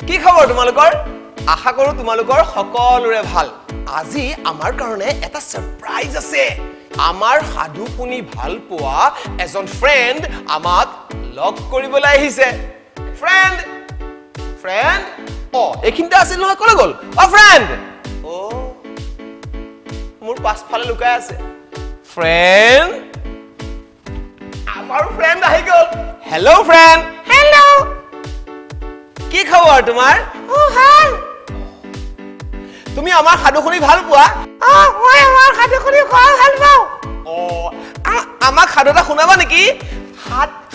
কি খবৰ তোমালোকৰ আশা কৰো তোমালোকৰ সকলোৰে ভাল আজি আমাৰ কাৰণে এটা সাৰপ্ৰাইজ আছে আমাৰ সাধু শুনি ভাল পোৱা এজন ফ্ৰেন্ড আমাক লগ কৰিবলৈ আহিছে ফ্ৰেন্ড এখিনটা আছিল নহয় কলে গল ফ্ৰেন্ড মোৰ পাছফালে লুকাই আছে ফ্ৰেন্ড আমাৰ ফ্ৰেন্ড আহি গল হেল্ল ফ্ৰেন্ড হেল্ল কি খবৰ তোমাৰ ভাল তুমি আমাৰ সাধু শুনি ভাল পোৱা মই আমাৰ সাধু শুনি ভাল পাওঁ আমাক সাধু এটা শুনাবা নেকি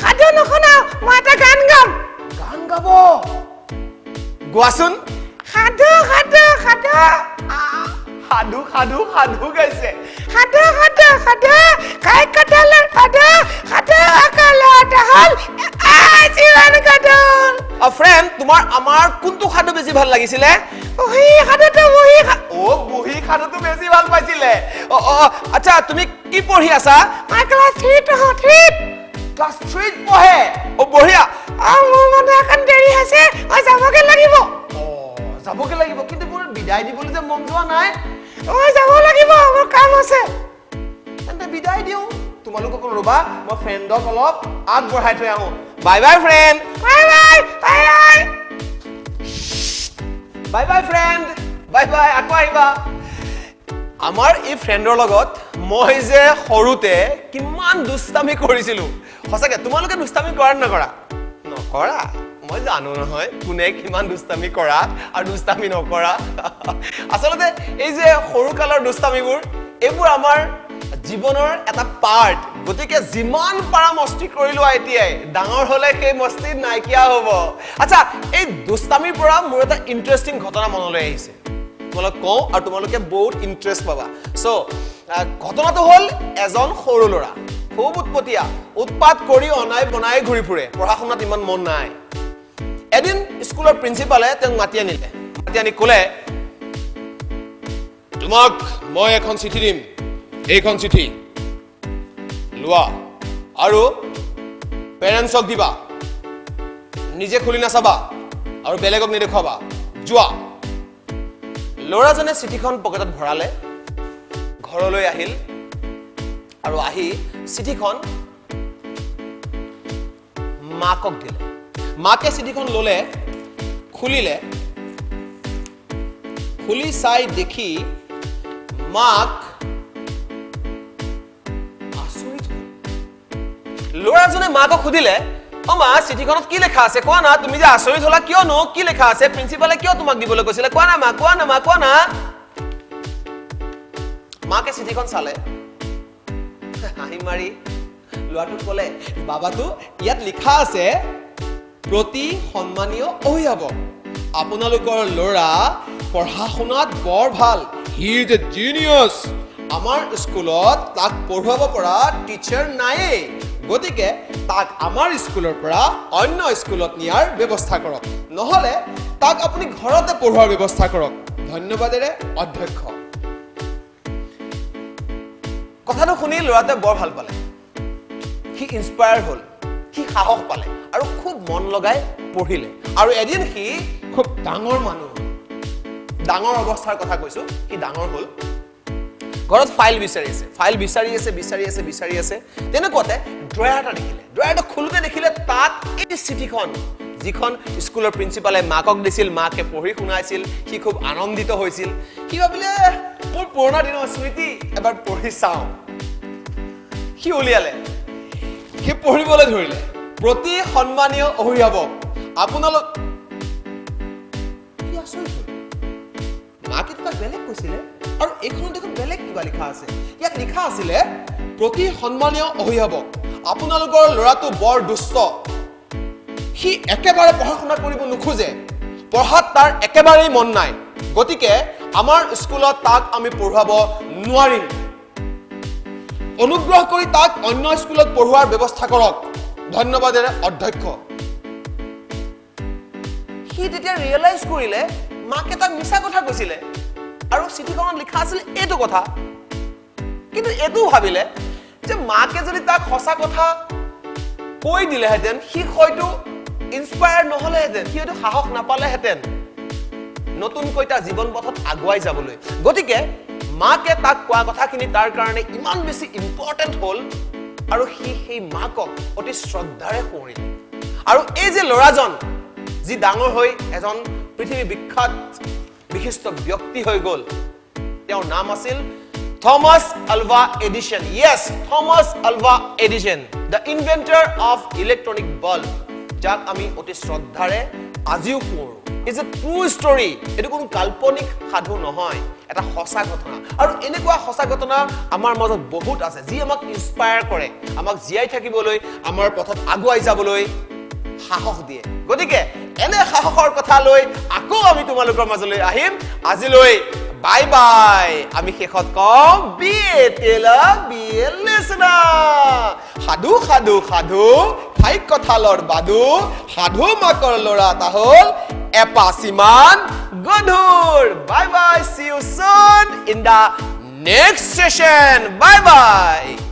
সাধু নুশুনাও মই এটা গান গাম গান গাব গোৱাচোন সাধু সাধু সাধু সাধু সাধু সাধু গাইছে সাধু সাধু সাধু কাই কটালৰ সাধু সাধু কলত হল জীৱন কটল ফ্ৰেন্ড তোমাৰ আমাৰ কোনটো সাধু বেছি ভাল লাগিছিলে বহি সাধুটো বহি সাধুটো বেছি ভাল পাইছিলে আচ্ছা তুমি কি পঢ়ি আছা মই ক্লাস 3 ক্লাস 3 পঢ়ে বঢ়িয়া মোৰ মানে এখন দেৰি আছে মই যাবগে লাগিব কিন্তু মোৰ বিদায় দিবলৈ যে মন যোৱা নাই যাব লাগিব মোৰ কাম আছে তেন্তে বিদায় দিও তোমালোকক ৰবা মই ফ্ৰেণ্ডক অলপ আগবঢ়াই থৈ আহো বাই বাই ফ্ৰেণ্ড বাই ফ্ৰেণ্ড বাই আকৌ আহিবা আমাৰ এই ফ্ৰেণ্ডৰ লগত মই যে সৰুতে কিমান দুষ্টামি কৰিছিলো সঁচাকে তোমালোকে দুষ্টামি কৰা নকৰা মই জানো নহয় কোনে কিমান দুষ্টামি কৰা আৰু দুষ্টামি নকৰা আচলতে এই যে সৰু কালৰ দুষ্টামিবোৰ এইবোৰ আমাৰ জীৱনৰ এটা পাৰ্ট গতিকে যিমান পাৰা মস্তি কৰিলো এতিয়াই ডাঙৰ হলে সেই মস্তি নাইকিয়া হ'ব আচ্ছা এই দুষ্টামিৰ পৰা মোৰ এটা ইন্টাৰেষ্টিং ঘটনা মনলৈ আহিছে তোমালোক কওঁ আৰু তোমালোকে বহুত ইন্টাৰেষ্ট পাবা সো ঘটনাটো হ'ল এজন সৰু ল'ৰা খুব উৎপতীয়া উৎপাত কৰি অনাই বনাই ঘূৰি ফুৰে পঢ়া শুনাত ইমান মন নাই এদিন স্কুলৰ প্ৰিন্সিপালে তেওঁক মাতি আনি ক'লে তোমাক মই এখন চিঠি দিম এইখন চিঠি লোৱা আৰু পেৰেণ্টছক দিবা নিজে খুলি নাচাবা আৰু বেলেগক নেদেখুৱাবা যোৱা ল'ৰাজনে চিঠিখন পকেটত ভৰালে ঘৰলৈ আহিল আৰু আহি চিঠিখন মাকক দিলে মাকে চিঠিখন ললে খুলিলে খুলি চাই দেখি মাক আচৰিত ল'ৰাজনে মাকক সুধিলে মা চিঠিখনত কি লেখা আছে কোৱা না তুমি যে আচৰিত হলা কিয়নো কি লেখা আছে প্ৰিন্সিপালে কিয় তোমাক দিবলৈ কৈছিলে কোৱা না মাকে চিঠিখন চালে হাঁহি মাৰি ল'ৰাটোক ক'লে বাবাটো ইয়াত লিখা আছে প্ৰতি সন্মানীয় অভিভাৱক আপোনালোকৰ ল'ৰা পঢ়া শুনাত বৰ ভাল হি ইজ এ জিনিয়াছ আমাৰ স্কুলত তাক পঢ়ুৱাব পৰা টিচাৰ নাইয়ে গতিকে তাক আমাৰ স্কুলৰ পৰা অন্য স্কুলত নিয়াৰ ব্যৱস্থা কৰক নহলে তাক আপুনি ঘৰতে পঢ়োৱাৰ ব্যৱস্থা কৰক ধন্যবাদেৰে অধ্যক্ষ কথাটো শুনি ল'ৰাটোৱে বৰ ভাল পালে সি ইনস্পায়াৰ হ'ল সি সাহস পালে আৰু খুব মন লগাই পঢ়িলে আৰু এদিন সি খুব ডাঙৰ মানুহ ডাঙৰ অৱস্থাৰ কথা কৈছো সি ডাঙৰ হ'ল ঘৰত ফাইল বিচাৰি আছে তেনেকুৱাতে ড্ৰয়াৰ এটা দেখিলে ড্ৰয়াৰটো খুলোতে দেখিলে তাত এই চিঠিখন যিখন স্কুলৰ প্ৰিন্সিপালে মাকক দিছিল মাকে পঢ়ি শুনাইছিল সি খুব আনন্দিত হৈছিল সি ভাবিলে মোৰ পুৰণা দিনৰ স্মৃতি এবাৰ পঢ়ি চাওঁ সি উলিয়ালে সি পঢ়িবলৈ ধৰিলে প্ৰতি সন্মানীয় অভিভাৱক আপোনালোক কি আচৰিত মাকে তাক বেলেগ কৈছিলে আৰু এইখনত দেখোন বেলেগ কিবা লিখা আছে ইয়াত লিখা আছিলে প্ৰতি সন্মানীয় অভিভাৱক আপোনালোকৰ ল'ৰাটো বৰ দুষ্ট সি একেবাৰে পঢ়া শুনা কৰিব নোখোজে পঢ়াত তাৰ একেবাৰেই মন নাই গতিকে আমাৰ স্কুলত তাক আমি পঢ়াব নোৱাৰিম অনুগ্ৰহ কৰি তাক অন্য স্কুলত পঢ়োৱাৰ ব্যৱস্থা কৰক ধন্যবাদেৰে অধ্যক্ষ সি তেতিয়া ৰিয়েলাইজ কৰিলে মাকে তাক মিছা কথা কৈছিলে আৰু চিঠিখনত লিখা আছিল এইটো কথা কিন্তু এটো ভাবিলে যে মাকে যদি তাক সঁচা কথা কৈ দিলেহেঁতেন সি হয়তো ইনস্পায়াৰ নহলেহেঁতেন, সি হয়তো সাহস নাপালেহেঁতেন নতুনকৈ তাৰ জীৱন পথত আগুৱাই যাবলৈ। গতিকে মাকে তাক কোৱা কথাখিনি তাৰ কাৰণে ইমান বেছি ইম্পৰ্টেণ্ট হ'ল আৰু সি সেই মাকক অতি শ্ৰদ্ধাৰে সুঁৱৰিলে। আৰু এই যে ল'ৰাজন যি ডাঙৰ হৈ এজন পৃথিৱী বিখ্যাত বিশিষ্ট ব্যক্তি হৈ গ'ল, তেওঁৰ নাম আছিল Thomas Alva Edison. Yes, Thomas Alva Edison, the inventor of electronic bulb, যাক আমি অতি শ্ৰদ্ধাৰে আজিও সুঁৱৰো। It's a true story. এইটো কোনো কাল্পনিক সাধু নহয়, এটা সঁচা ঘটনা। আৰু এনেকুৱা সঁচা ঘটনা আমাৰ মাজত বহুত আছে, যি আমাক ইনস্পায়াৰ কৰে, আমাক জীয়াই থাকিবলৈ, আমাৰ পথত আগুৱাই যাবলৈ সাহস দিয়ে। গতিকে এনে সাহসৰ কথা লৈ আকৌ আমি তোমালোকৰ মাজলৈ আহিম। আজিলৈ বাই বাই। আমি শেষত কম B A teller B A লিসনাৰ। সাধু সাধু সাধু খাই কঁঠালৰ বাদু, সাধু মাকৰ ল'ৰা এটা হ'ল এপাচিমান গধুৰ। Bye bye, see you soon in the next session. Bye bye.